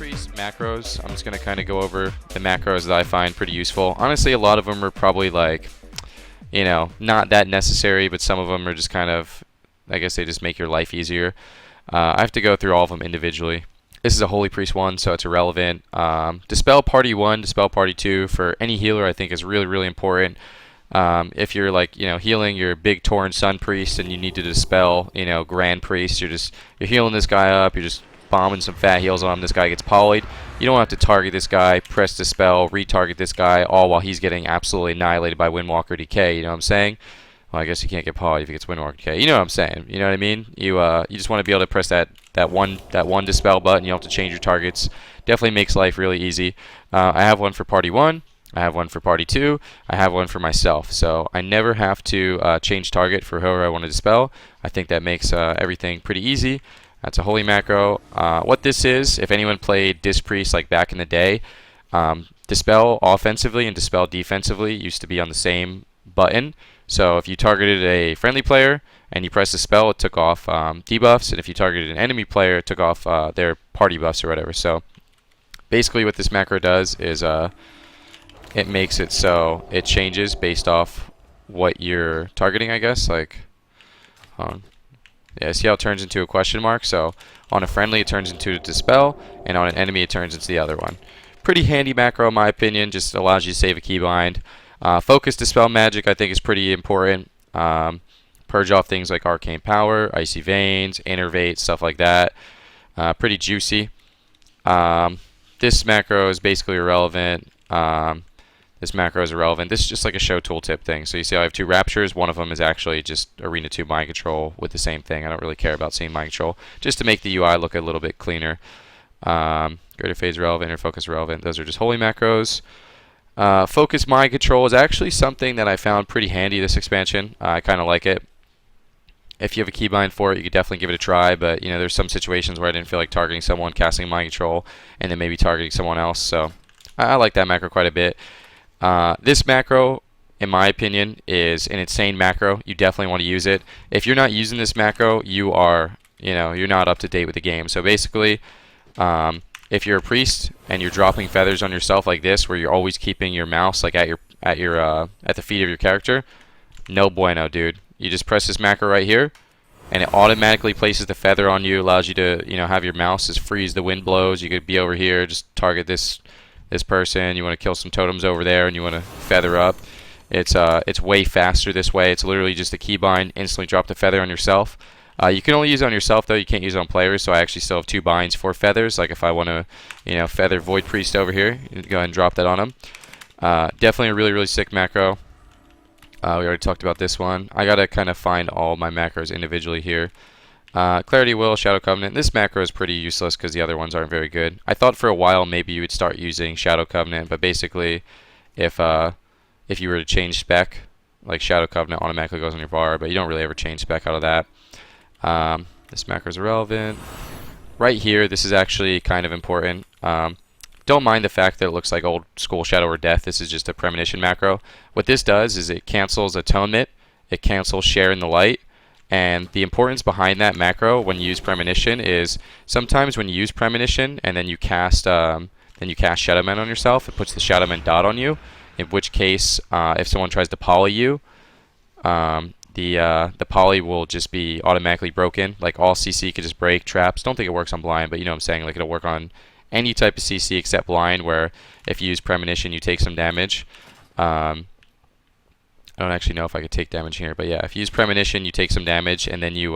Priest macros, I'm just going to kind of go over the macros that I find pretty useful. Honestly, a lot of them are probably like, you know, not that necessary, but some of them are just kind of, I guess they just make your life easier. I have to go through all of them individually. This is a Holy Priest one, so it's irrelevant. Dispel Party 1, Dispel Party 2 for any healer I think is really, really important. If you're like, you know, healing your big Tauren Sun Priest and you need to dispel, you know, Grand Priest, you're healing this guy up, you're just bombing some fat heals on him, this guy gets polyed. You don't have to target this guy, press Dispel, retarget this guy, all while he's getting absolutely annihilated by Windwalker Decay, you know what I'm saying? Well, I guess you can't get polyed if he gets Windwalker Decay. You know what I'm saying? You know what I mean? You just want to be able to press that one Dispel button. You don't have to change your targets. Definitely makes life really easy. I have one for Party 1. I have one for Party 2. I have one for myself. So I never have to change target for whoever I want to dispel. I think that makes everything pretty easy. That's a holy macro. What this is, if anyone played Disc Priest like back in the day, dispel offensively and dispel defensively used to be on the same button. So if you targeted a friendly player and you pressed a spell, it took off debuffs, and if you targeted an enemy player, it took off their party buffs or whatever. So basically what this macro does is it makes it so it changes based off what you're targeting, I guess. Like, yeah, see how it turns into a question mark? So on a friendly, it turns into a dispel, and on an enemy, it turns into the other one. Pretty handy macro, in my opinion. Just allows you to save a keybind. Focus Dispel Magic, I think, is pretty important. Purge off things like Arcane Power, Icy Veins, Innervate, stuff like that. Pretty juicy. This macro is basically irrelevant. This macro is irrelevant. This is just like a show tooltip thing. So you see I have two Raptures. One of them is actually just Arena 2 Mind Control with the same thing. I don't really care about seeing Mind Control, just to make the UI look a little bit cleaner. Greater Phase relevant, Inner Focus relevant. Those are just holy macros. Focus Mind Control is actually something that I found pretty handy this expansion. I kind of like it. If you have a keybind for it, you could definitely give it a try, but you know, there's some situations where I didn't feel like targeting someone, casting Mind Control, and then maybe targeting someone else. So I like that macro quite a bit. This macro, in my opinion, is an insane macro. You definitely want to use it. If you're not using this macro, you are, you know, you're not up to date with the game. So basically, if you're a priest and you're dropping feathers on yourself like this, where you're always keeping your mouse like at the feet of your character, no bueno, dude. You just press this macro right here, and it automatically places the feather on you. Allows you to, you know, have your mouse as free as the wind blows. You could be over here, just target this person. You want to kill some totems over there, and you want to feather up. It's way faster this way. It's literally just a keybind, instantly drop the feather on yourself. You can only use it on yourself though. You can't use it on players. So I actually still have two binds for feathers. Like if I want to, you know, feather Void Priest over here, you go ahead and drop that on him. Definitely a really, really sick macro. We already talked about this one. I gotta kind of find all my macros individually here. Clarity Will, Shadow Covenant. This macro is pretty useless because the other ones aren't very good. I thought for a while maybe you would start using Shadow Covenant, but basically, if you were to change spec, like Shadow Covenant automatically goes on your bar, but you don't really ever change spec out of that. This macro is irrelevant. Right here, this is actually kind of important. Don't mind the fact that it looks like old school Shadow or Death. This is just a premonition macro. What this does is it cancels Atonement, it cancels Share in the Light, and the importance behind that macro when you use premonition is sometimes when you use premonition and then you cast Shadowman on yourself, it puts the Shadowman dot on you. In which case, if someone tries to poly you, the poly will just be automatically broken. Like all CC could just break traps. Don't think it works on blind, but you know what I'm saying. Like it'll work on any type of CC except blind, where if you use premonition, you take some damage. I don't actually know if I could take damage here, but yeah, if you use premonition, you take some damage, and then you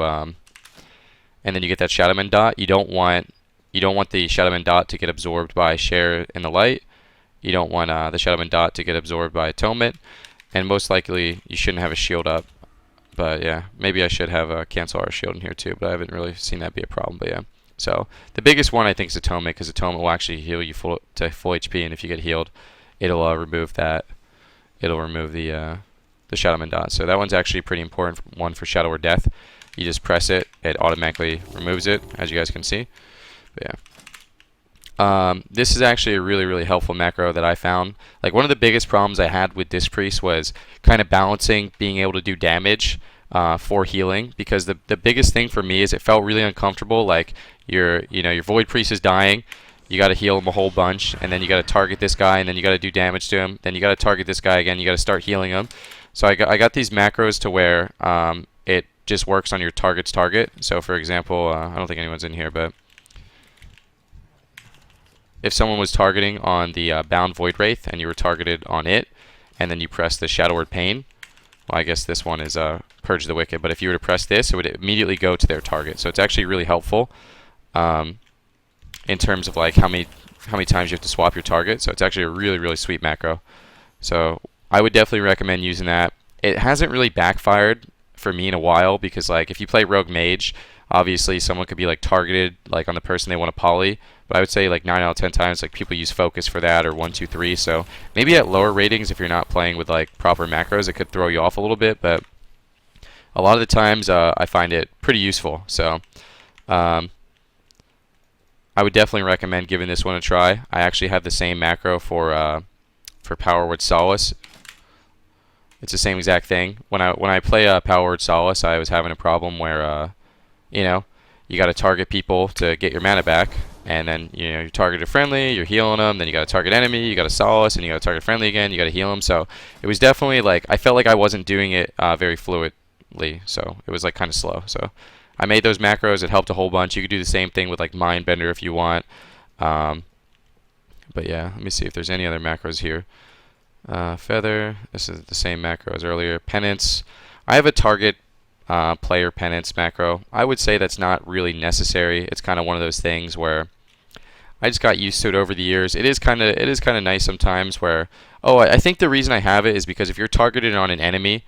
get that Shadowman dot. You don't want the Shadowman dot to get absorbed by Share in the Light. You don't want the Shadowman dot to get absorbed by Atonement, and most likely you shouldn't have a shield up. But yeah, maybe I should have a cancel our shield in here too, but I haven't really seen that be a problem. But yeah, so the biggest one I think is Atonement, because Atonement will actually heal you to full HP, and if you get healed, it'll remove that. It'll remove the Shadowman dot. So that one's actually a pretty important one for Shadow or Death. You just press it, it automatically removes it, as you guys can see. But yeah. This is actually a really, really helpful macro that I found. Like one of the biggest problems I had with Disc Priest was kind of balancing being able to do damage for healing, because the biggest thing for me is it felt really uncomfortable. Like your Void Priest is dying, you got to heal him a whole bunch, and then you got to target this guy, and then you got to do damage to him. Then you got to target this guy again. You got to start healing him. So I got these macros to where it just works on your target's target. So for example, I don't think anyone's in here, but if someone was targeting on the Bound Void Wraith and you were targeted on it, and then you press the Shadow Word Pain, well, I guess this one is Purge the Wicked, but if you were to press this, it would immediately go to their target. So it's actually really helpful in terms of like how many times you have to swap your target. So it's actually a really, really sweet macro. So I would definitely recommend using that. It hasn't really backfired for me in a while because like if you play Rogue Mage, obviously someone could be like targeted like on the person they want to poly, but I would say like 9 out of 10 times like people use focus for that, or 1, 2, 3. So maybe at lower ratings, if you're not playing with like proper macros, it could throw you off a little bit, but a lot of the times I find it pretty useful. So I would definitely recommend giving this one a try. I actually have the same macro for Power Word Solace. It's the same exact thing. When I play Power Word Solace, I was having a problem where you know, you got to target people to get your mana back, and then you target a friendly, you're healing them, then you got to target enemy, you got to Solace, and you got to target friendly again, you got to heal them. So it was definitely like I felt like I wasn't doing it very fluidly, so it was like kind of slow. So I made those macros. It helped a whole bunch. You could do the same thing with like Mindbender if you want. But yeah, let me see if there's any other macros here. Feather. This is the same macro as earlier. Penance. I have a target player penance macro. I would say that's not really necessary. It's kind of one of those things where I just got used to it over the years. It is kind of nice sometimes where I think the reason I have it is because if you're targeted on an enemy,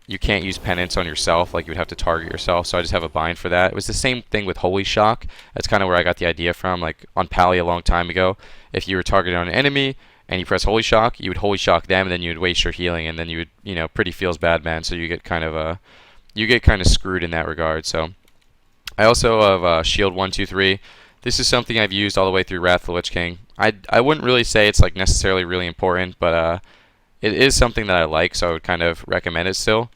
you can't use penance on yourself. Like you would have to target yourself. So I just have a bind for that. It was the same thing with Holy Shock. That's kind of where I got the idea from. Like on Pally a long time ago, if you were targeted on an enemy and you press Holy Shock, you would Holy Shock them, and then you would waste your healing, and then you would pretty feels bad, man. So you get kind of screwed in that regard. So I also have Shield 1, 2, 3. This is something I've used all the way through Wrath of the Lich King. I wouldn't really say it's like necessarily really important, but it is something that I like, so I would kind of recommend it still.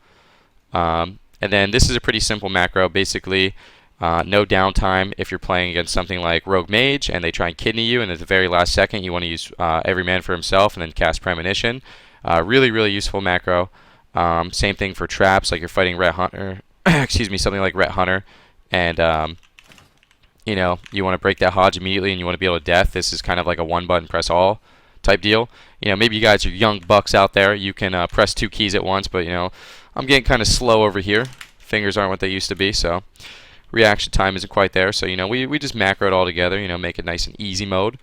And then this is a pretty simple macro. Basically, no downtime if you're playing against something like Rogue Mage and they try and kidney you, and at the very last second you want to use Every Man for Himself and then cast Premonition. Really, really useful macro. Same thing for traps, like you're fighting Ret Hunter, excuse me, something like Ret Hunter, and you want to break that Hodge immediately and you want to be able to death. This is kind of like a one button press all type deal. Maybe you guys are young bucks out there. You can press 2 keys at once, but I'm getting kind of slow over here. Fingers aren't what they used to be, so reaction time isn't quite there. So we just macro it all together. Make it nice and easy mode.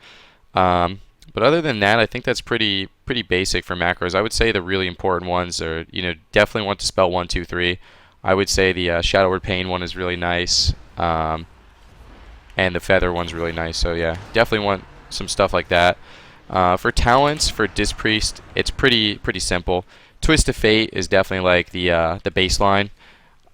But other than that, I think that's pretty basic for macros. I would say the really important ones are definitely want to spell 1, 2, 3. I would say the Shadow Word Pain one is really nice, and the Feather one's really nice. So yeah, definitely want some stuff like that. For talents, for Dispriest, it's pretty simple. Twist of Fate is definitely like the baseline.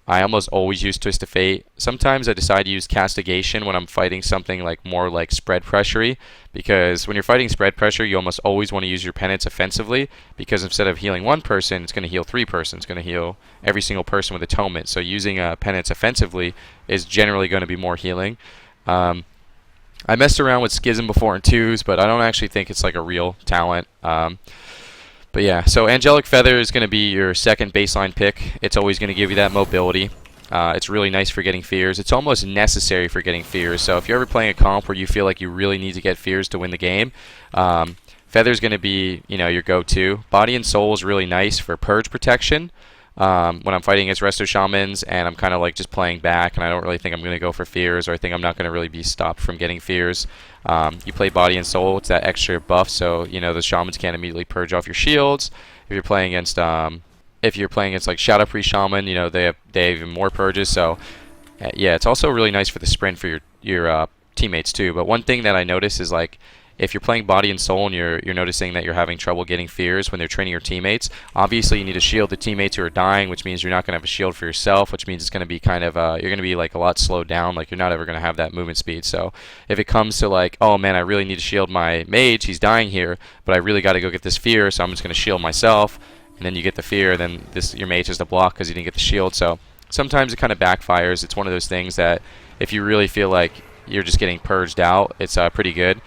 I almost always use Twist of Fate. Sometimes I decide to use Castigation when I'm fighting something like more like spread pressure-y, because when you're fighting spread pressure, you almost always want to use your penance offensively, because instead of healing one person, it's going to heal 3 persons. It's going to heal every single person with Atonement. So using penance offensively is generally going to be more healing. I messed around with Schism before in 2s, but I don't actually think it's like a real talent. But yeah, so Angelic Feather is going to be your second baseline pick. It's always going to give you that mobility. It's really nice for getting fears. It's almost necessary for getting fears. So if you're ever playing a comp where you feel like you really need to get fears to win the game, Feather's going to be your go-to. Body and Soul is really nice for purge protection. When I'm fighting against Resto Shamans and I'm kind of like just playing back and I don't really think I'm going to go for fears, or I think I'm not going to really be stopped from getting fears, you play Body and Soul. It's that extra buff, so the Shamans can't immediately purge off your shields. If you're playing against like Shadow Priest Shaman, they have even more purges. So yeah, it's also really nice for the sprint for your teammates too. But one thing that I notice is like, if you're playing Body and Soul and you're noticing that you're having trouble getting fears when they're training your teammates, obviously you need to shield the teammates who are dying, which means you're not going to have a shield for yourself, which means it's going to be kind of you're going to be like a lot slowed down. Like you're not ever going to have that movement speed. So if it comes to like, oh man, I really need to shield my mage, he's dying here, but I really got to go get this fear, so I'm just going to shield myself, and then you get the fear, then your mage has to block because you didn't get the shield. So sometimes it kind of backfires. It's one of those things that if you really feel like you're just getting purged out, it's pretty good.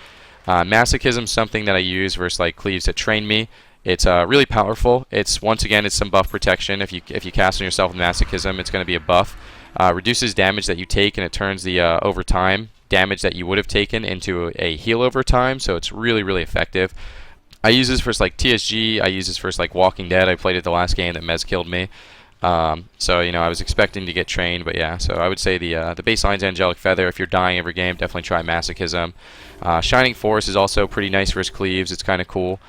Masochism is something that I use versus like cleaves that train me. It's really powerful. It's once again, it's some buff protection. If you cast on yourself with Masochism, it's going to be a buff. Reduces damage that you take, and it turns the over time damage that you would have taken into a heal over time. So it's really, really effective. I use this versus like TSG. I use this versus like Walking Dead. I played it the last game that Mez killed me. So you know, I was expecting to get trained, but yeah. So I would say the baseline's Angelic Feather. If you're dying every game, definitely try Masochism. Shining Force is also pretty nice versus cleaves. It's kind of cool.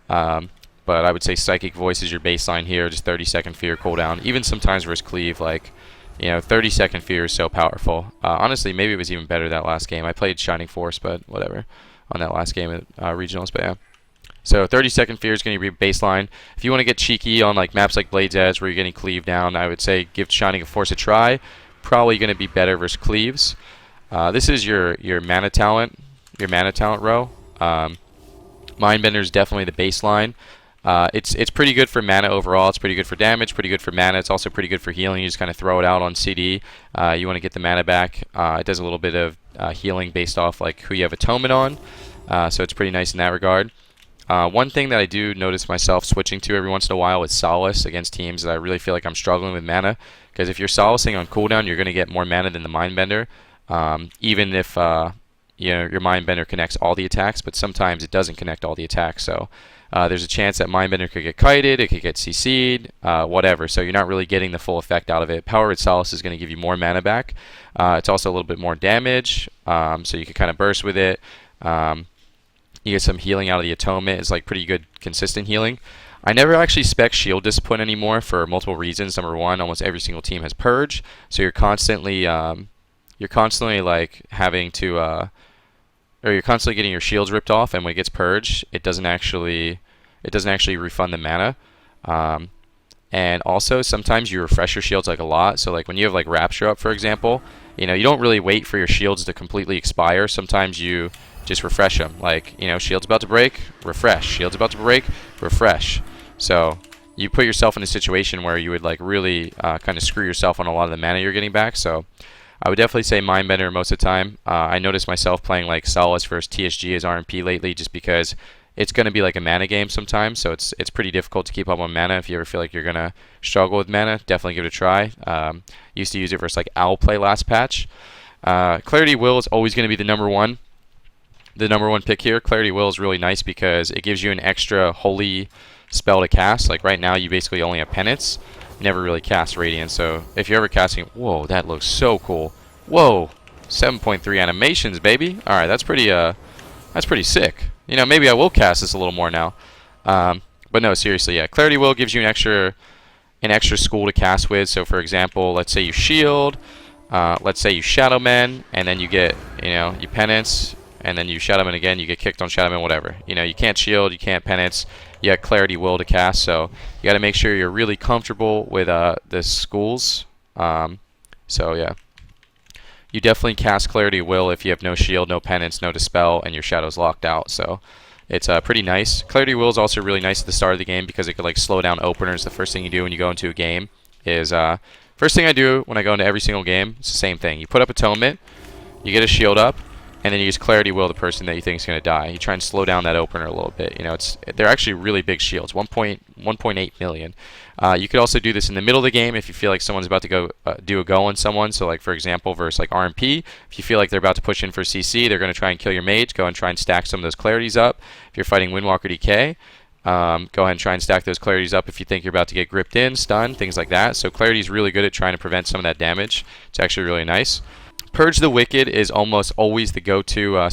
But I would say Psychic Voice is your baseline here, just 30-second fear cooldown. Even sometimes versus cleave, like, you know, 30-second fear is so powerful. Honestly, maybe it was even better that last game. I played Shining Force, but whatever, on that last game at Regionals, but yeah. So 30-second fear is going to be baseline. If you want to get cheeky on like maps like Blade's Edge where you're getting cleave down, I would say give Shining Force a try. Probably going to be better versus cleaves. This is your mana talent row. Mindbender is definitely the baseline. It's pretty good for mana overall. It's pretty good for damage, pretty good for mana. It's also pretty good for healing. You just kind of throw it out on CD. You want to get the mana back. It does a little bit of healing based off like who you have Atonement on. So it's pretty nice in that regard. One thing that I do notice myself switching to every once in a while is Solace against teams that I really feel like I'm struggling with mana. Because if you're Solacing on cooldown, you're going to get more mana than the Mindbender. Even if you know, your Mindbender connects all the attacks, but sometimes it doesn't connect all the attacks. So there's a chance that Mindbender could get kited, it could get CC'd, whatever. So you're not really getting the full effect out of it. Power Red Solace is going to give you more mana back. It's also a little bit more damage, so you can kind of burst with it. You get some healing out of the Atonement. It's like pretty good, consistent healing. I never actually spec Shield Discipline anymore for multiple reasons. Number one, almost every single team has Purge, so you're constantly like having to, or you're constantly getting your shields ripped off, and when it gets purged, it doesn't actually refund the mana. And also sometimes you refresh your shields like a lot. So like when you have like Rapture up, for example, you know, you don't really wait for your shields to completely expire. Sometimes you just refresh them. Like, you know, shield's about to break, refresh. Shield's about to break, refresh. So you put yourself in a situation where you would like really kind of screw yourself on a lot of the mana you're getting back. So I would definitely say Mindbender most of the time. I noticed myself playing like Solace versus TSG as RMP lately just because it's going to be like a mana game sometimes, so it's pretty difficult to keep up on mana. If you ever feel like you're going to struggle with mana, definitely give it a try. Used to use it versus like Owl Play last patch. Clarity Will is always going to be the number one pick here. Clarity Will is really nice because it gives you an extra holy spell to cast. Like right now you basically only have Penance. You never really cast Radiant, so if you're ever casting, whoa, that looks so cool. Whoa, 7.3 animations, baby. Alright, that's pretty sick. You know, maybe I will cast this a little more now. But no, seriously, yeah. Clarity Will gives you an extra school to cast with. So for example, let's say you shield, let's say you Shadowman, and then you get, you know, you Penance, and then you Shadowman again, you get kicked on Shadowman, whatever. You know, you can't shield, you can't Penance, you got Clarity Will to cast, so you got to make sure you're really comfortable with the schools. So yeah. You definitely cast Clarity Will if you have no shield, no penance, no dispel, and your shadow's locked out. So it's pretty nice. Clarity Will is also really nice at the start of the game because it could like slow down openers. The first thing you do when you go into a game is first thing I do when I go into every single game, it's the same thing. You put up Atonement, you get a shield up, and then you use Clarity Will the person that you think is going to die. You try and slow down that opener a little bit. You know, they're actually really big shields, 1.8 million. You could also do this in the middle of the game if you feel like someone's about to go do a go on someone. So like for example, versus like RMP, if you feel like they're about to push in for CC, they're going to try and kill your mage. Go and try and stack some of those clarities up. If you're fighting Windwalker DK, go ahead and try and stack those clarities up if you think you're about to get gripped in, stunned, things like that. So clarity is really good at trying to prevent some of that damage. It's actually really nice. Purge the Wicked is almost always the go-to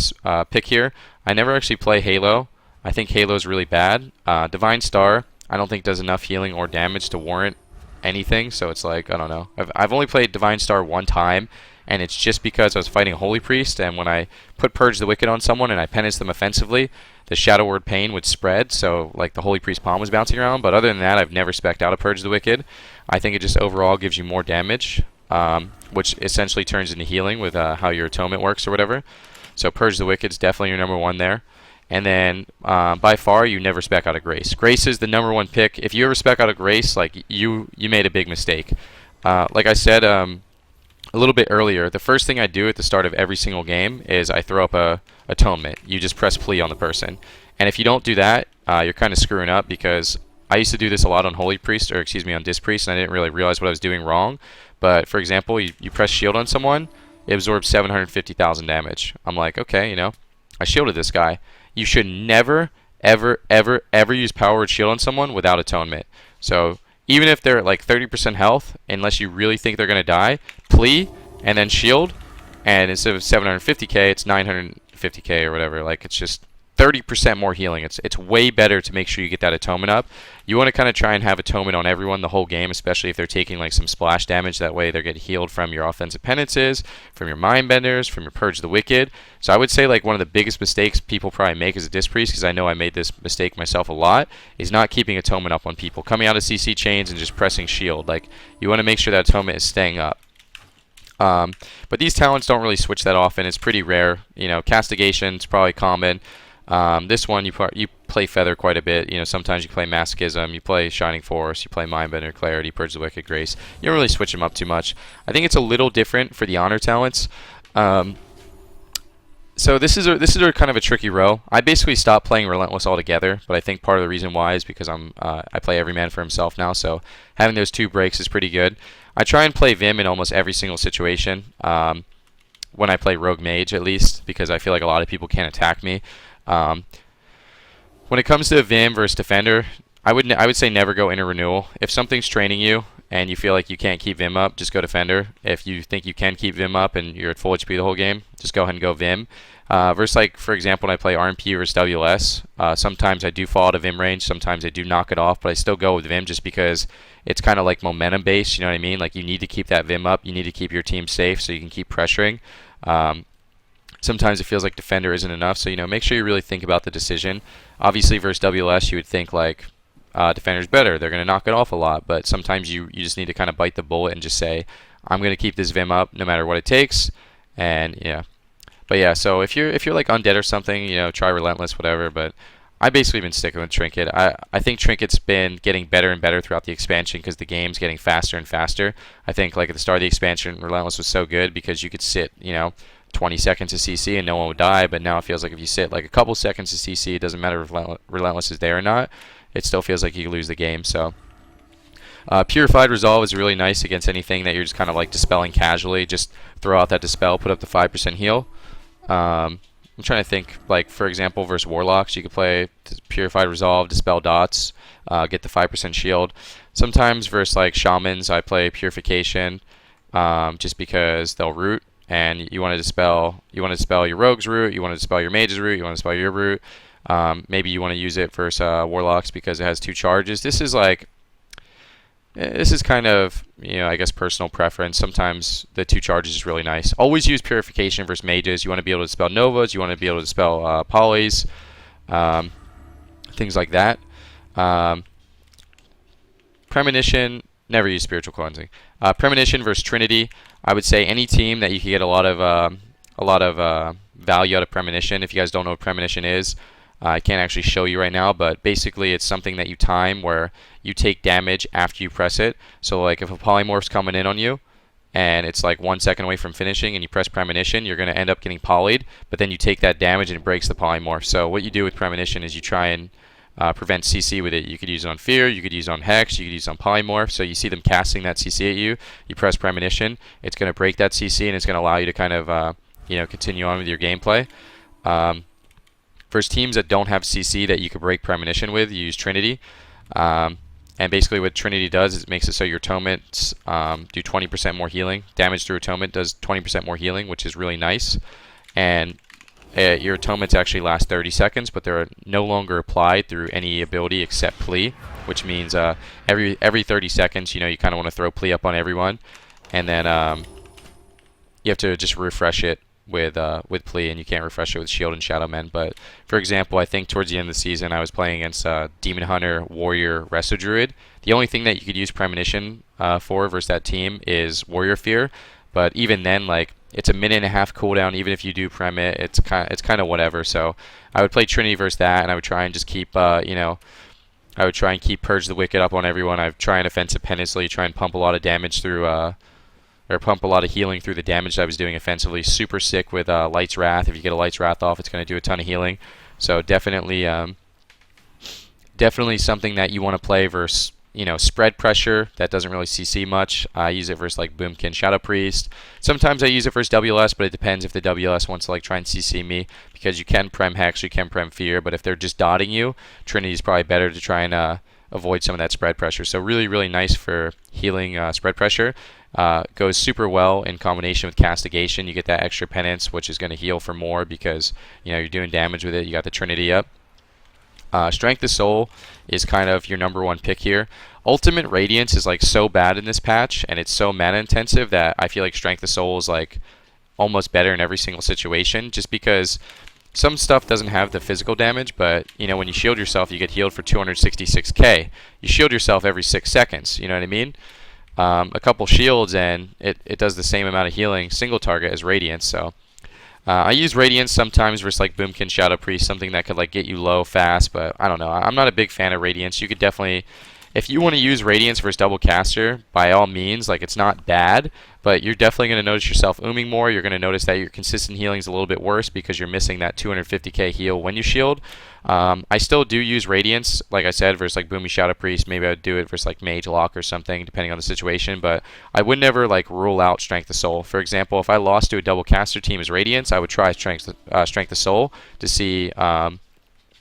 pick here. I never actually play Halo. I think Halo is really bad. Divine Star, I don't think does enough healing or damage to warrant anything. So it's like, I don't know. I've only played Divine Star one time, and it's just because I was fighting a Holy Priest, and when I put Purge the Wicked on someone and I penance them offensively, the Shadow Word Pain would spread, so like the Holy Priest palm was bouncing around. But other than that, I've never spec'd out a Purge the Wicked. I think it just overall gives you more damage. Which essentially turns into healing with how your Atonement works or whatever. So Purge the Wicked is definitely your number one there. And then by far, you never spec out a Grace. Grace is the number one pick. If you ever spec out a Grace, like you made a big mistake. Like I said, a little bit earlier, the first thing I do at the start of every single game is I throw up a atonement. You just press plea on the person. And if you don't do that, you're kind of screwing up, because I used to do this a lot on Holy Priest, or excuse me, on Disc Priest, and I didn't really realize what I was doing wrong. But for example, you press shield on someone, it absorbs 750,000 damage. I'm like, okay, I shielded this guy. You should never, ever, ever, ever use power word shield on someone without atonement. So even if they're at like 30% health, unless you really think they're going to die, plea and then shield, and instead of 750k, it's 950k or whatever. Like, it's just 30% more healing. It's way better to make sure you get that atonement up. You want to kind of try and have atonement on everyone the whole game, especially if they're taking like some splash damage. That way they're getting healed from your offensive penances, from your mind benders, from your purge the wicked. So I would say like one of the biggest mistakes people probably make as a disc priest, because I know I made this mistake myself a lot, is not keeping atonement up on people. Coming out of CC chains and just pressing shield. Like, you want to make sure that atonement is staying up. But these talents don't really switch that often. It's pretty rare. Castigation's probably common. This one, you play Feather quite a bit. Sometimes you play Masochism, you play Shining Force, you play Mindbender, Clarity, Purge the Wicked, Grace. You don't really switch them up too much. I think it's a little different for the Honor talents. So this is a kind of a tricky row. I basically stopped playing Relentless altogether, but I think part of the reason why is because I play every man for himself now, so having those 2 breaks is pretty good. I try and play Vim in almost every single situation, when I play Rogue Mage at least, because I feel like a lot of people can't attack me. When it comes to Vim versus Defender, I would say never go Inner Renewal. If something's training you and you feel like you can't keep Vim up, just go Defender. If you think you can keep Vim up and you're at full HP the whole game, just go ahead and go Vim. Versus, like, for example, when I play RMP versus WLS, sometimes I do fall out of Vim range, sometimes I do knock it off, but I still go with Vim just because it's kind of like momentum based, you know what I mean? Like, you need to keep that Vim up, you need to keep your team safe so you can keep pressuring. Sometimes it feels like Defender isn't enough, so make sure you really think about the decision. Obviously, versus WLS, you would think like Defender's better. They're going to knock it off a lot, but sometimes you just need to kind of bite the bullet and just say, I'm going to keep this Vim up no matter what it takes. And yeah, but yeah. So if you're like undead or something, try Relentless, whatever. But I basically been sticking with Trinket. I think Trinket's been getting better and better throughout the expansion because the game's getting faster and faster. I think like at the start of the expansion, Relentless was so good because you could sit 20 seconds of CC and no one would die, but now it feels like if you sit like a couple seconds of CC, it doesn't matter if Relentless is there or not, it still feels like you could lose the game. So Purified Resolve is really nice against anything that you're just kind of like dispelling casually. Just throw out that dispel, put up the 5% heal. I'm trying to think, like, for example, versus Warlocks, you could play Purified Resolve, dispel dots, get the 5% shield. Sometimes versus like Shamans, I play Purification, just because they'll root. And you want to dispel your Rogue's root, you want to dispel your Mage's root, you want to dispel your root. Maybe you want to use it versus Warlocks because it has 2 charges. This is kind of, I guess personal preference. Sometimes the 2 charges is really nice. Always use Purification versus Mages. You want to be able to dispel Novas, you want to be able to dispel Polys, things like that. Premonition, never use Spiritual Cleansing. Premonition versus Trinity. I would say any team that you can get a lot of value out of Premonition. If you guys don't know what Premonition is, I can't actually show you right now, but basically it's something that you time where you take damage after you press it. So like if a Polymorph's coming in on you and it's like 1 second away from finishing and you press Premonition, you're going to end up getting polyed, but then you take that damage and it breaks the Polymorph. So what you do with Premonition is you try and prevent CC with it. You could use it on Fear, you could use it on Hex, you could use it on Polymorph. So you see them casting that CC at you, you press Premonition, it's going to break that CC and it's going to allow you to kind of continue on with your gameplay. First teams that don't have CC that you could break Premonition with, you use Trinity. And basically what Trinity does is it makes it so your atonements do 20% more healing. Damage through atonement does 20% more healing, which is really nice. And your atonements actually last 30 seconds, but they're no longer applied through any ability except Plea, which means every 30 seconds, you kind of want to throw Plea up on everyone. And then you have to just refresh it with Plea, and you can't refresh it with Shield and Shadow Men. But for example, I think towards the end of the season I was playing against Demon Hunter, Warrior, Resto Druid. The only thing that you could use Premonition for versus that team is Warrior Fear, but even then, like, it's a 1.5-minute cooldown. Even if you do Prem it, it's kind of whatever. So I would play Trinity versus that, and I would try and just keep I would try and keep Purge the Wicked up on everyone. I would try and offensive penance, so you try and pump a lot of damage through or pump a lot of healing through the damage that I was doing offensively. Super sick with Light's Wrath. If you get a Light's Wrath off, it's going to do a ton of healing. So definitely something that you want to play versus, spread pressure. That doesn't really CC much. I use it versus like Boomkin Shadow Priest. Sometimes I use it versus WLS, but it depends if the WLS wants to like try and CC me, because you can Prem Hex, you can Prem Fear, but if they're just dotting you, Trinity is probably better to try and avoid some of that spread pressure. So really, really nice for healing spread pressure. Goes super well in combination with Castigation. You get that extra penance, which is going to heal for more because you're doing damage with it. You got the Trinity up. Strength of Soul is kind of your #1 pick here. Ultimate Radiance is like so bad in this patch, and it's so mana intensive that I feel like Strength of Soul is like almost better in every single situation, just because some stuff doesn't have the physical damage, but when you shield yourself, you get healed for 266k. You shield yourself every 6 seconds. You know what I mean? A couple shields and it does the same amount of healing single target as Radiance. So I use Radiance sometimes versus like Boomkin Shadow Priest, something that could like get you low fast, but I don't know. I'm not a big fan of Radiance. You could definitely, if you want to use Radiance versus Double Caster, by all means, like it's not bad, but you're definitely going to notice yourself ooming more. You're going to notice that your consistent healing is a little bit worse because you're missing that 250k heal when you shield. I still do use Radiance, like I said, versus like Boomy Shadow Priest. Maybe I'd do it versus like Mage Lock or something, depending on the situation, but I would never like rule out Strength of Soul. For example, if I lost to a Double Caster team as Radiance, I would try Strength of Soul to see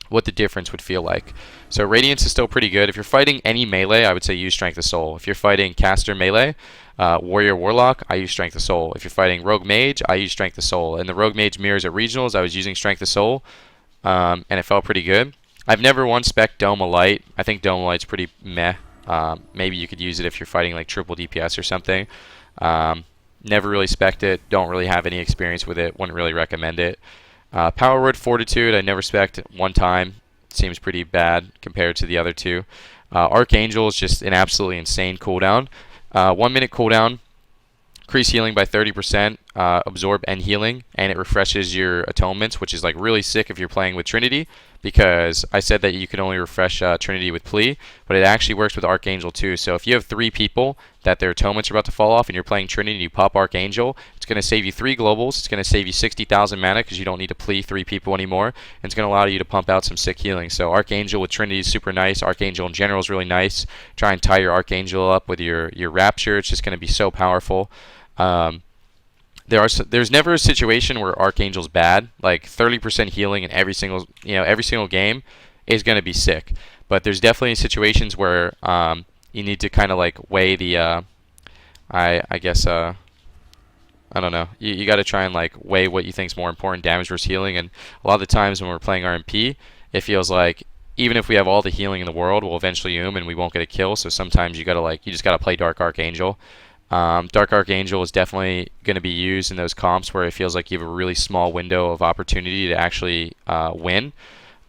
what the difference would feel like. So Radiance is still pretty good. If you're fighting any melee, I would say use Strength of Soul. If you're fighting Caster melee, Warrior Warlock, I use Strength of Soul. If you're fighting Rogue Mage, I use Strength of Soul. And the Rogue Mage mirrors at Regionals, I was using Strength of Soul, and it felt pretty good. I've never once spec Dome of Light. I think Dome of Light's pretty meh. Maybe you could use it if you're fighting like triple DPS or something. Never really spec'd it. Don't really have any experience with it. Wouldn't really recommend it. Power Word Fortitude, I never spec'd one time. Seems pretty bad compared to the other two. Archangel is just an absolutely insane cooldown. 1 minute cooldown, increase healing by 30%, absorb and healing, and it refreshes your atonements, which is like really sick if you're playing with Trinity, because I said that you can only refresh Trinity with Plea, but it actually works with Archangel too. So if you have 3 people that their atonements are about to fall off and you're playing Trinity and you pop Archangel, it's going to save you 3 globals, it's going to save you 60,000 mana because you don't need to Plea 3 people anymore, and it's going to allow you to pump out some sick healing. So Archangel with Trinity is super nice. Archangel in general is really nice. Try and tie your Archangel up with your Rapture. It's just going to be so powerful. There's never a situation where Archangel's bad. Like 30% healing in every single game is going to be sick. But there's definitely situations where you need to kind of like weigh the I don't know. You got to try and like weigh what you think is more important, damage versus healing. And a lot of the times when we're playing RMP, it feels like even if we have all the healing in the world, we'll eventually and we won't get a kill. So sometimes you just gotta play Dark Archangel. Dark Archangel is definitely going to be used in those comps where it feels like you have a really small window of opportunity to actually win.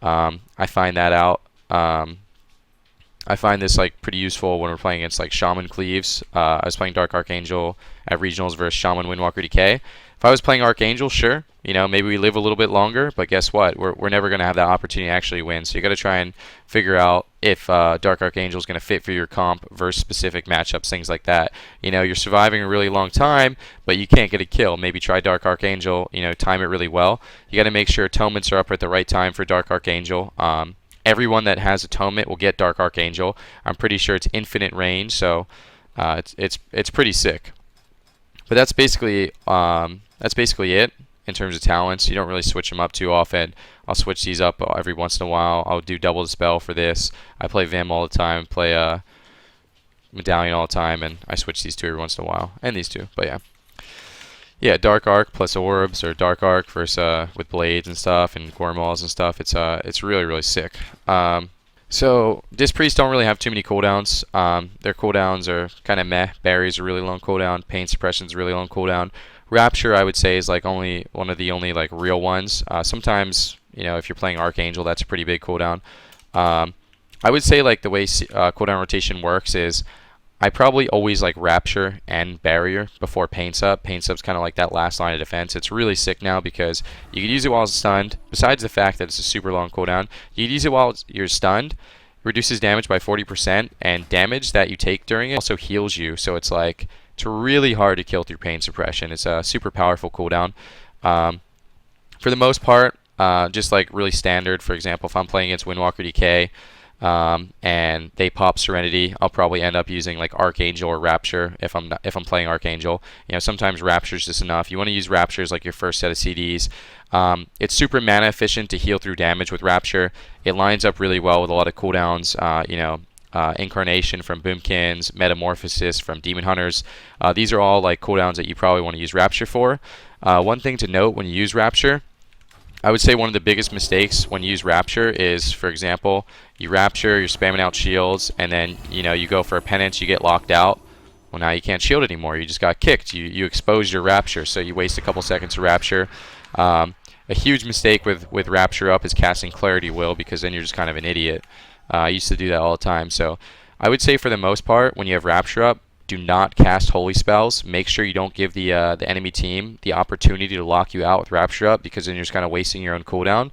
I find that out. I find this like pretty useful when we're playing against like Shaman Cleaves. I was playing Dark Archangel at Regionals versus Shaman Windwalker Decay. If I was playing Archangel, sure, maybe we live a little bit longer, but guess what? We're never going to have that opportunity to actually win. So you got to try and figure out if Dark Archangel is going to fit for your comp versus specific matchups, things like that. You're surviving a really long time, but you can't get a kill. Maybe try Dark Archangel, time it really well. You got to make sure atonements are up at the right time for Dark Archangel. Everyone that has Atonement will get Dark Archangel. I'm pretty sure it's infinite range, so it's pretty sick. But that's basically it in terms of talents. You don't really switch them up too often. I'll switch these up every once in a while. I'll do double dispel for this. I play Vim all the time, play Medallion all the time, and I switch these two every once in a while, and these two. But yeah. Yeah, Dark Arc plus Orbs, or Dark Arc versus with blades and stuff and Gormals and stuff. It's really, really sick. So Disc Priests don't really have too many cooldowns. Their cooldowns are kind of meh. Barry's a really long cooldown. Pain Suppression's a really long cooldown. Rapture, I would say, is like one of the only like real ones. Sometimes, if you're playing Archangel, that's a pretty big cooldown. I would say like the way cooldown rotation works is I probably always like Rapture and Barrier before Pain Sup. Pain Sup's kind of like that last line of defense. It's really sick now because you can use it while it's stunned. Besides the fact that it's a super long cooldown, you can use it while you're stunned. Reduces damage by 40%, and damage that you take during it also heals you. So it's like It's really hard to kill through pain suppression. It's a super powerful cooldown. For the most part, just like really standard. For example, if I'm playing against Windwalker Decay and they pop Serenity, I'll probably end up using like Archangel or Rapture if I'm playing Archangel. You know, sometimes Rapture's just enough. You want to use Rapture as like your first set of CDs. It's super mana efficient to heal through damage with Rapture. It lines up really well with a lot of cooldowns. Incarnation from Boomkins, Metamorphosis from Demon Hunters. These are all like cooldowns that you probably want to use Rapture for. One thing to note when you use Rapture, I would say one of the biggest mistakes when you use Rapture is, for example, you Rapture, you're spamming out shields, and then you go for a penance, you get locked out. Well, now you can't shield anymore. You just got kicked. You exposed your Rapture, so you waste a couple seconds of Rapture. A huge mistake with Rapture up is casting Clarity Will, because then you're just kind of an idiot. I used to do that all the time. So I would say for the most part, when you have Rapture up, do not cast holy spells. Make sure you don't give the enemy team the opportunity to lock you out with Rapture up, because then you're just kind of wasting your own cooldown.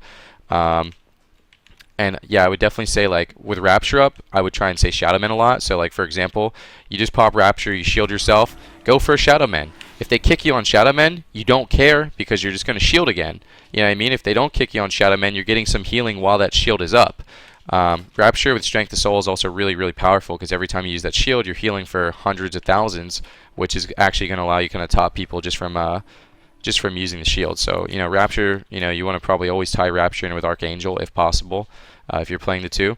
And yeah, I would definitely say, like, with Rapture up, I would try and say Shadowmen a lot. So like, for example, you just pop Rapture, you shield yourself, go for a Shadowmen. If they kick you on Shadowmen, you don't care, because you're just going to shield again. You know what I mean? If they don't kick you on Shadowmen, you're getting some healing while that shield is up. Rapture with Strength of Soul is also really, really powerful, because every time you use that shield, you're healing for hundreds of thousands, which is actually going to allow you kind of top people just from using the shield. So Rapture, you want to probably always tie Rapture in with Archangel if possible, if you're playing the two.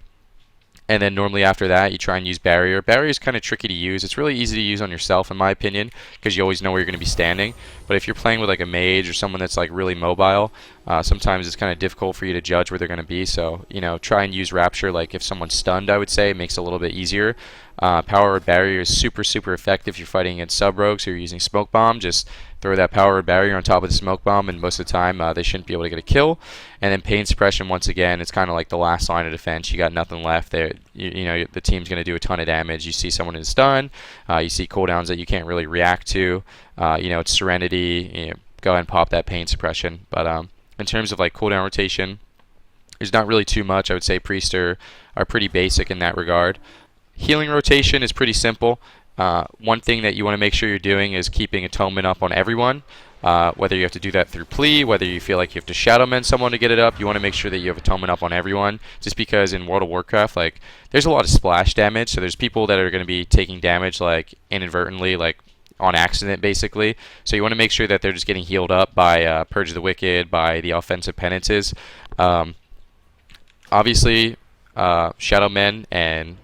And then normally after that, you try and use Barrier. Barrier is kind of tricky to use. It's really easy to use on yourself, in my opinion, because you always know where you're going to be standing. But if you're playing with like a mage or someone that's like really mobile, sometimes it's kind of difficult for you to judge where they're going to be. So try and use Rapture. Like if someone's stunned, I would say it makes it a little bit easier. Power Word Barrier is super, super effective if you're fighting against sub rogues or you're using Smoke Bomb. Just throw that Power Word Barrier on top of the Smoke Bomb, and most of the time they shouldn't be able to get a kill. And then Pain Suppression, once again, it's kind of like the last line of defense. You got nothing left there. The team's going to do a ton of damage. You see someone in stun. You see cooldowns that you can't really react to. It's Serenity. Go ahead and pop that Pain Suppression. But in terms of like cooldown rotation, there's not really too much. I would say Priests are pretty basic in that regard. Healing rotation is pretty simple. One thing that you want to make sure you're doing is keeping Atonement up on everyone. Whether you have to do that through Plea, whether you feel like you have to Shadowman someone to get it up, you want to make sure that you have Atonement up on everyone. Just because in World of Warcraft, like, there's a lot of splash damage, so there's people that are going to be taking damage like inadvertently, like on accident, basically. So you want to make sure that they're just getting healed up by Purge of the Wicked, by the offensive penances. Obviously, Shadowmen and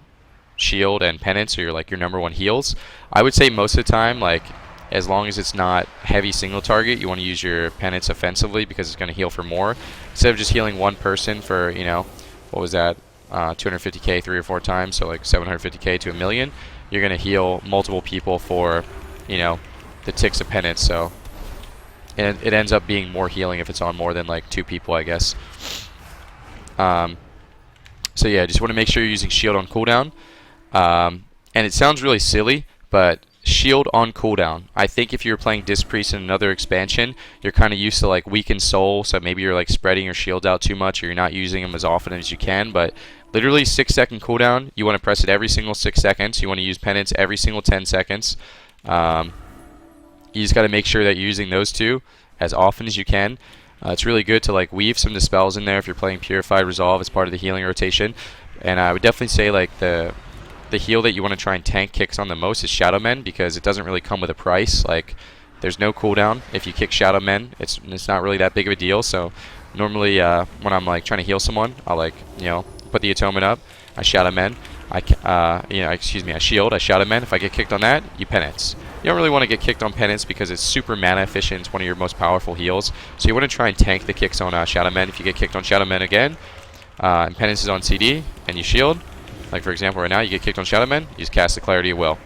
Shield and Penance are your number one heals. I would say most of the time, like, as long as it's not heavy single target, you want to use your Penance offensively, because it's going to heal for more. Instead of just healing one person for, what was that, 250k 3 or 4 times, so like 750k to 1 million, you're going to heal multiple people for, the ticks of Penance. So and it ends up being more healing if it's on more than like 2 people, I guess. So yeah, just want to make sure you're using Shield on cooldown. And it sounds really silly, but Shield on cooldown. I think if you're playing Disc Priest in another expansion, you're kind of used to like Weakened Soul, so maybe you're like spreading your shields out too much, or you're not using them as often as you can. But literally 6-second cooldown, you want to press it every single 6 seconds. You want to use Penance every single 10 seconds. You just got to make sure that you're using those two as often as you can. It's really good to like weave some Dispels in there if you're playing Purified Resolve as part of the healing rotation. And I would definitely say like the heal that you want to try and tank kicks on the most is Shadowmen, because it doesn't really come with a price. Like, there's no cooldown. If you kick Shadowmen, it's not really that big of a deal. So normally when I'm like trying to heal someone, I'll like put the Atonement up, I Shadowmen, I shield, I Shadowmen. If I get kicked on that, you Penance. You don't really want to get kicked on Penance because it's super mana efficient. It's one of your most powerful heals. So you want to try and tank the kicks on Shadowmen. If you get kicked on Shadowmen again, and Penance is on CD, and you shield, like for example right now, you get kicked on Shadowmen, you just cast the Clarity of Will.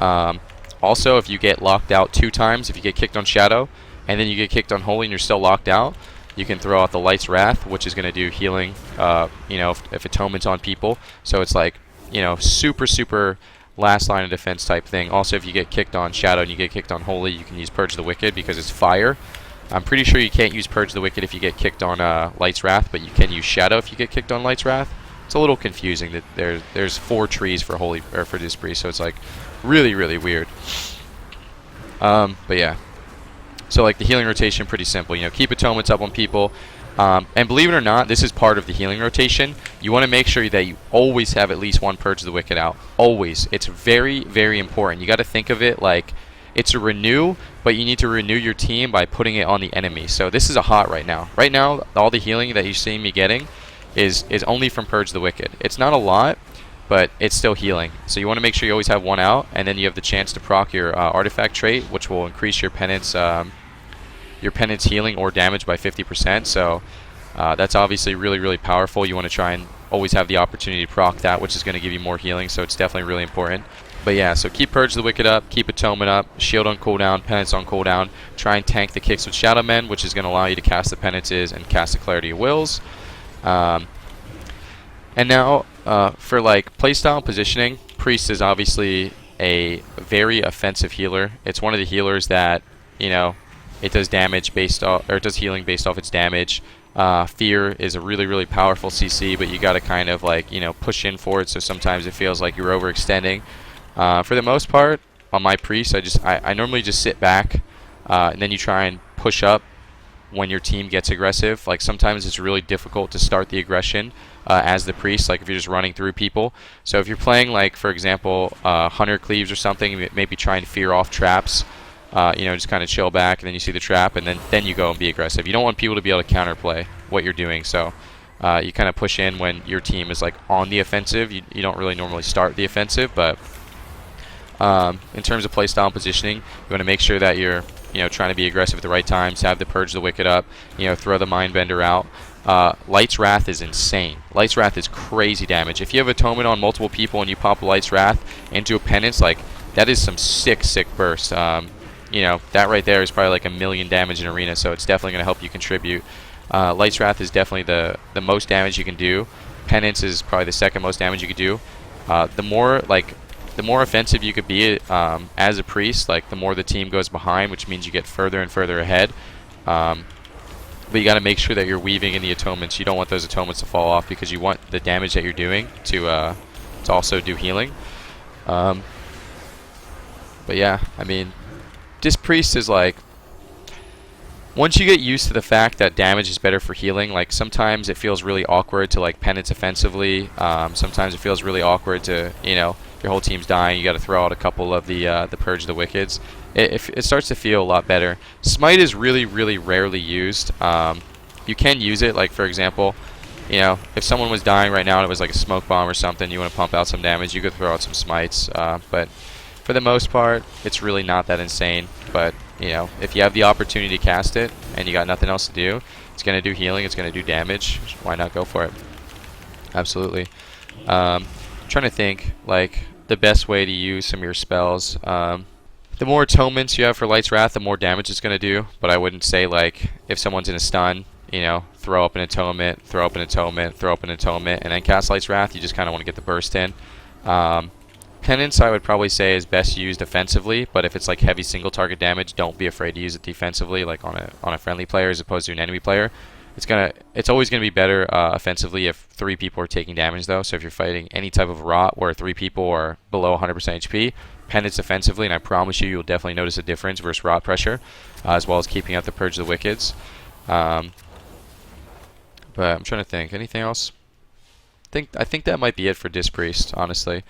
Also, if you get locked out 2 times, if you get kicked on Shadow, and then you get kicked on Holy and you're still locked out, you can throw out the Light's Wrath, which is going to do healing, if Atonement's on people. So it's like, super, super last line of defense type thing. Also, if you get kicked on Shadow and you get kicked on Holy, you can use Purge of the Wicked because it's fire. I'm pretty sure you can't use Purge of the Wicked if you get kicked on Light's Wrath, but you can use Shadow if you get kicked on Light's Wrath. It's a little confusing that there's 4 trees for Holy or for Disc Priest, so it's like Really, really weird. But yeah. So like the healing rotation, pretty simple. You know, keep atonements up on people. And believe it or not, this is part of the healing rotation. You want to make sure that you always have at least one Purge of the Wicked out. Always. It's very, very important. You got to think of it like it's a renew, but you need to renew your team by putting it on the enemy. So this is a hot right now. Right now, all the healing that you see me getting is only from Purge of the Wicked. It's not a lot, but it's still healing. So you want to make sure you always have one out, and then you have the chance to proc your artifact trait, which will increase your penance healing or damage by 50%. So that's obviously really, really powerful. You want to try and always have the opportunity to proc that, which is going to give you more healing. So it's definitely really important. But yeah, so keep Purge the Wicked up, keep Atonement up, Shield on cooldown, Penance on cooldown. Try and tank the kicks with Shadow Men, which is going to allow you to cast the Penances and cast the Clarity of Wills. And now for like playstyle positioning, Priest is obviously a very offensive healer. It's one of the healers that, you know, it does damage based off, or it does healing based off its damage. Fear is a really, really powerful CC, but you got to kind of like, you know, push in for it. So sometimes it feels like you're overextending. For the most part, on my Priest, I normally just sit back, and then you try and push up when your team gets aggressive. Like sometimes it's really difficult to start the aggression as the Priest, like if you're just running through people. So if you're playing like, for example, Hunter Cleaves or something, maybe trying to fear off traps, you know, just kind of chill back, and then you see the trap, and then you go and be aggressive. You don't want people to be able to counterplay what you're doing, so you kind of push in when your team is like on the offensive. You don't really normally start the offensive, but in terms of playstyle and positioning, you want to make sure that you're, you know, trying to be aggressive at the right times, have the Purge the Wicked up, you know, throw the Mindbender out. Light's Wrath is insane. Light's Wrath is crazy damage. If you have Atonement on multiple people and you pop Light's Wrath into a Penance, like, that is some sick, sick burst. You know, that right there is probably like 1,000,000 damage in Arena, so it's definitely going to help you contribute. Light's Wrath is definitely the most damage you can do. Penance is probably the second most damage you could do. The more offensive you could be as a Priest, like the more the team goes behind, which means you get further and further ahead. But you got to make sure that you're weaving in the atonements. You don't want those atonements to fall off, because you want the damage that you're doing to also do healing. But yeah, I mean, this Priest is like, once you get used to the fact that damage is better for healing, like sometimes it feels really awkward to like Penance offensively. Sometimes it feels really awkward to, you know, your whole team's dying, you got to throw out a couple of the Purge of the Wickeds. It starts to feel a lot better. Smite is really, really rarely used. You can use it, like for example, you know, if someone was dying right now and it was like a smoke bomb or something, you want to pump out some damage, you could throw out some smites. But for the most part, it's really not that insane. But you know, if you have the opportunity to cast it and you got nothing else to do, it's going to do healing, it's going to do damage. Why not go for it? Absolutely. I'm trying to think like the best way to use some of your spells. The more atonements you have for Light's Wrath, the more damage it's going to do. But I wouldn't say like if someone's in a stun, you know, throw up an atonement, throw up an atonement, throw up an atonement, and then cast Light's Wrath. You just kind of want to get the burst in. Penance, I would probably say, is best used offensively, but if it's like heavy single target damage, don't be afraid to use it defensively, like on a friendly player as opposed to an enemy player. It's always gonna be better offensively if 3 people are taking damage though. So if you're fighting any type of rot where 3 people are below 100% HP, Penance offensively, and I promise you'll definitely notice a difference versus rot pressure, as well as keeping out the Purge of the Wickeds. But I'm trying to think, anything else? I think that might be it for Disc Priest, honestly.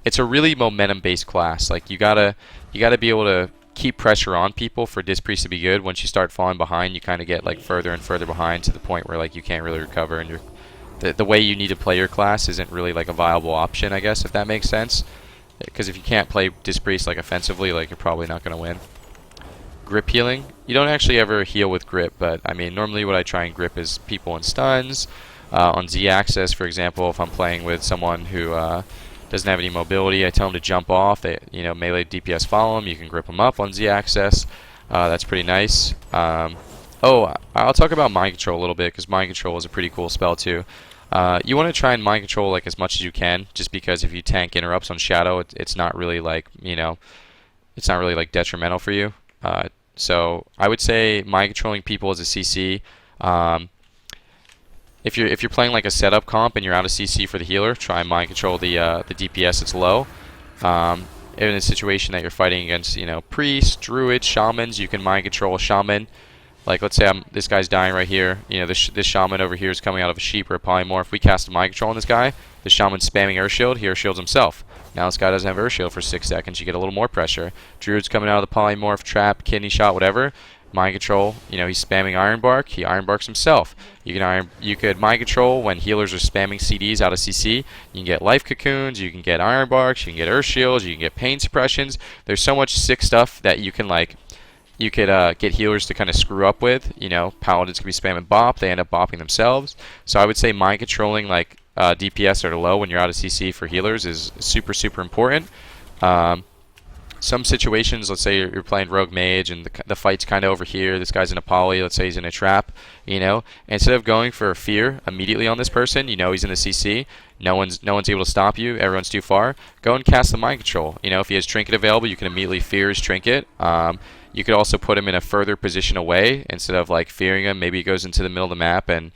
It's a really momentum-based class. Like you gotta be able to keep pressure on people for Disc Priest to be good. Once you start falling behind, you kind of get like further and further behind to the point where like you can't really recover, and the way you need to play your class isn't really like a viable option, I guess, if that makes sense. Because if you can't play Disc Priest like offensively, like you're probably not gonna win. Grip healing. You don't actually ever heal with grip, but I mean normally what I try and grip is people in stuns. On Z-axis, for example, if I'm playing with someone who doesn't have any mobility, I tell them to jump off. They, you know, melee DPS follow them. You can grip them up on Z-axis. That's pretty nice. Oh, I'll talk about mind control a little bit, because mind control is a pretty cool spell too. You want to try and mind control like as much as you can, just because if you tank interrupts on Shadow, it's not really like, you know, it's not really like detrimental for you. So I would say mind controlling people as a CC. If you're playing like a setup comp and you're out of CC for the healer, try and mind control the DPS that's low. in a situation that you're fighting against, you know, priests, druids, shamans, you can mind control a shaman. Like, let's say this guy's dying right here. You know, this shaman over here is coming out of a sheep or a polymorph. We cast a mind control on this guy. The shaman's spamming Earth Shield. He Earth Shields himself. Now this guy doesn't have Earth Shield for 6 seconds. You get a little more pressure. Druid's coming out of the polymorph, trap, kidney shot, whatever. Mind control. You know, he's spamming Iron Bark. He Iron Barks himself. You could mind control when healers are spamming CDs out of CC. You can get life cocoons. You can get Iron Barks. You can get Earth Shields. You can get pain suppressions. There's so much sick stuff that you can like. You could get healers to kind of screw up with. You know, paladins could be spamming bop. They end up bopping themselves. So I would say mind controlling like DPS that are low when you're out of CC for healers is super, super important. Some situations, let's say you're playing rogue mage and the fight's kind of over here. This guy's in a poly. Let's say he's in a trap. You know, instead of going for fear immediately on this person, you know he's in the CC. No one's able to stop you. Everyone's too far. Go and cast the mind control. You know, if he has trinket available, you can immediately fear his trinket. You could also put him in a further position away instead of like fearing him. Maybe he goes into the middle of the map and,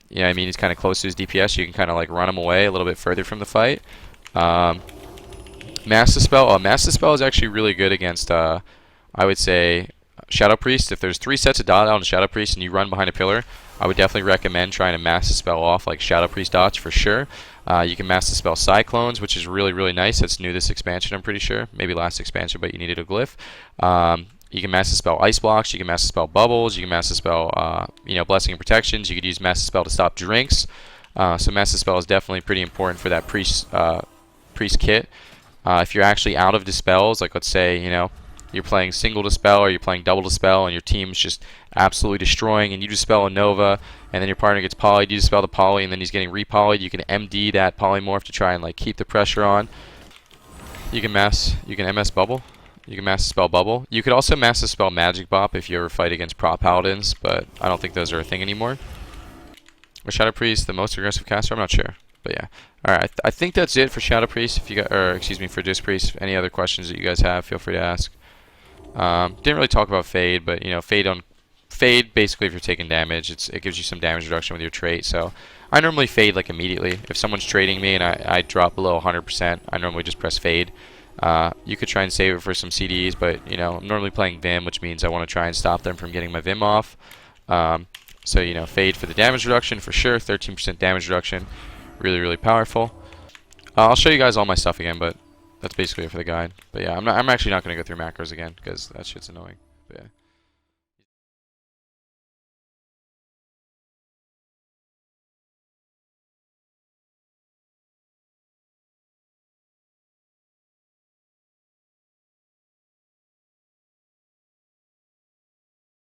you know, I mean, he's kind of close to his DPS. You can kind of like run him away a little bit further from the fight. Mass Dispel. Mass Dispel is actually really good against, I would say, Shadow Priest. If there's 3 sets of dot out on Shadow Priest and you run behind a pillar, I would definitely recommend trying to Mass Dispel off like Shadow Priest dots for sure. You can Mass Dispel Cyclones, which is really, really nice. That's new this expansion, I'm pretty sure. Maybe last expansion, but you needed a glyph. You can Mass Dispel Ice Blocks. You can Mass Dispel Bubbles. You can Mass Dispel, you know, Blessing and Protections. You could use Mass Dispel to stop drinks. So Mass Dispel is definitely pretty important for that priest kit. If you're actually out of dispels, like let's say, you know, you're playing single dispel or you're playing double dispel and your team's just absolutely destroying and you dispel a Nova and then your partner gets polyed, you dispel the poly and then he's getting repolyed, you can MD that polymorph to try and like keep the pressure on. You can MS Bubble. You can Mass Dispel Bubble. You could also Mass Dispel Magic Bop if you ever fight against prop paladins, but I don't think those are a thing anymore. Or Shadow Priest, the most aggressive caster? I'm not sure. But yeah. Alright, I think that's it for Shadow Priest. If you got, or excuse me, for Disc Priest. Any other questions that you guys have, feel free to ask. Didn't really talk about Fade, but you know, Fade basically if you're taking damage, it gives you some damage reduction with your trait. So I normally Fade like immediately. If someone's trading me and I drop below 100%, I normally just press Fade. You could try and save it for some CDs, but you know, I'm normally playing Vim, which means I want to try and stop them from getting my Vim off. So you know, Fade for the damage reduction for sure, 13% damage reduction, really, really powerful. I'll show you guys all my stuff again, but that's basically it for the guide. But yeah, I'm actually not going to go through macros again because that shit's annoying.